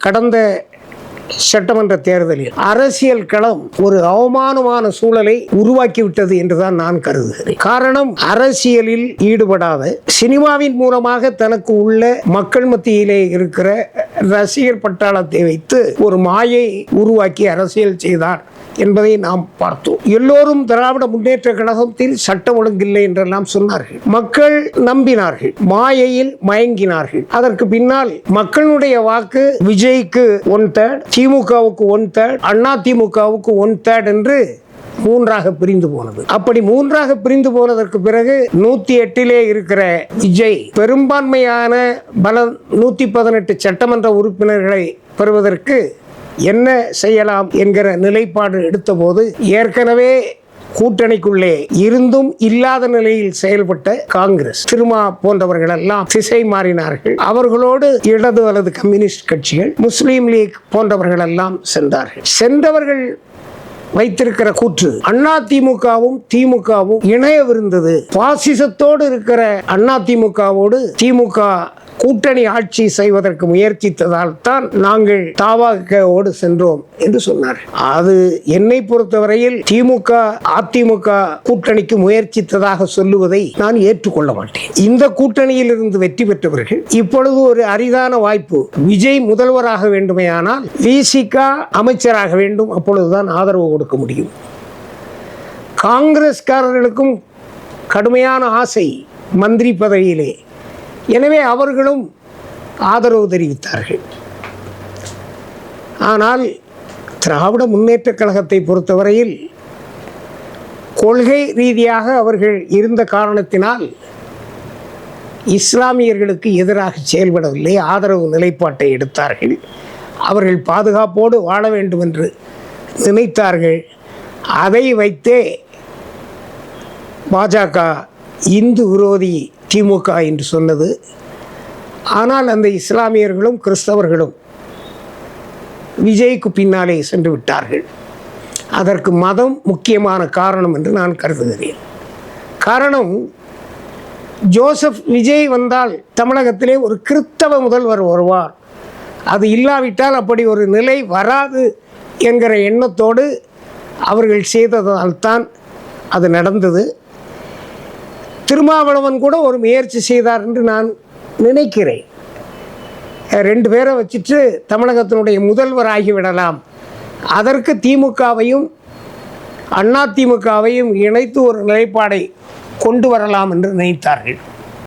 கடந்த சட்டமன்ற தேர்தலில் அரசியல் களம் ஒரு அவமானமான சூழலை உருவாக்கிவிட்டது என்றுதான் நான் கருதுகிறேன். காரணம், அரசியலில் ஈடுபடாத சினிமாவின் மூலமாக தனக்கு உள்ள மக்கள் மத்தியிலே இருக்கிற ரசிகர் பட்டாளத்தை வைத்து ஒரு மாயை உருவாக்கி அரசியல் செய்தார் என்பதை நாம் பார்த்தோம். எல்லோரும் திராவிட முன்னேற்ற கழகத்தில் சட்டம் ஒழுங்கில்லை என்றெல்லாம் சொன்னார்கள். மக்கள் நம்பினார்கள், மாயையில் மயங்கினார்கள். அதற்கு பின்னால் மக்களுடைய வாக்கு விஜய்க்கு 1/3, திமுகவுக்கு 1/3, அண்ணா திமுகவுக்கு 1/3 என்று மூன்றாக பிரிந்து போனது. அப்படி மூன்றாக பிரிந்து போனதற்கு பிறகு 108 இருக்கிற விஜய் பெரும்பான்மையான பல 118 சட்டமன்ற உறுப்பினர்களை பெறுவதற்கு என்ன செய்யலாம் என்கிற நிலைப்பாடு எடுத்தபோது, ஏற்கனவே கூட்டணிக்குள்ளே இருந்தும் இல்லாத நிலையில் செயல்பட்ட காங்கிரஸ், திருமா போன்றவர்கள் எல்லாம் திசை மாறினார்கள். அவர்களோடு இடது அல்லது கம்யூனிஸ்ட் கட்சிகள், முஸ்லீம் லீக் போன்றவர்கள் எல்லாம் சென்றார்கள். சென்றவர்கள் வைத்திருக்கிற கூற்று, அண்ணா திமுகவும் திமுகவும் இணையவிருந்தது. பாசிசத்தோடு இருக்கிற அண்ணா திமுகவோடு திமுக கூட்டணி ஆட்சி செய்வதற்கு முயற்சித்ததால் தான் நாங்கள் தவாகவோடு சென்றோம் என்று சொன்னார். அது என்னை பொறுத்தவரையில் திமுக அதிமுக கூட்டணிக்கு முயற்சித்ததாக சொல்லுவதை நான் ஏற்றுக்கொள்ள மாட்டேன். இந்த கூட்டணியில் இருந்து வெற்றி பெற்றவர்கள் இப்பொழுது ஒரு அரிதான வாய்ப்பு, விஜய் முதல்வராக வேண்டுமையானால் விசிக அமைச்சராக வேண்டும், அப்பொழுதுதான் ஆதரவு கொடுக்க முடியும். காங்கிரஸ்காரர்களுக்கும் கடுமையான ஆசை மந்திரி பதவியிலே, எனவே அவர்களும் ஆதரவு தெரிவித்தார்கள். ஆனால் திராவிட முன்னேற்ற கழகத்தை பொறுத்தவரையில் கொள்கை ரீதியாக அவர்கள் இருந்த காரணத்தினால் இஸ்லாமியர்களுக்கு எதிராக செயல்படவில்லை, ஆதரவு நிலைப்பாட்டை எடுத்தார்கள். அவர்கள் பாதுகாப்போடு வாழ வேண்டும் என்று நினைத்தார்கள். அதை வைத்தே பாஜக இந்து விரோதி திமுக என்று சொன்னது. ஆனால் அந்த இஸ்லாமியர்களும் கிறிஸ்தவர்களும் விஜய்க்கு பின்னாலே சென்று விட்டார்கள். அதற்கு மதம் முக்கியமான காரணம் என்று நான் கருதுகிறேன். காரணம், ஜோசப் விஜய் வந்தால் தமிழகத்திலே ஒரு கிறிஸ்தவ முதல்வர் வருவார், அது இல்லாவிட்டால் அப்படி ஒரு நிலை வராது என்கிற எண்ணத்தோடு அவர்கள் செய்ததால்தான் அது நடந்தது. திருமாவளவன் கூட ஒரு முயற்சி செய்தார் என்று நான் நினைக்கிறேன். 2 பேரை வச்சுட்டு தமிழகத்தினுடைய முதல்வர் ஆகிவிடலாம், அதற்கு திமுகவையும் அண்ணா திமுகவையும் இணைத்து ஒரு நிலைப்பாடை கொண்டு வரலாம் என்று நினைத்தார்கள்.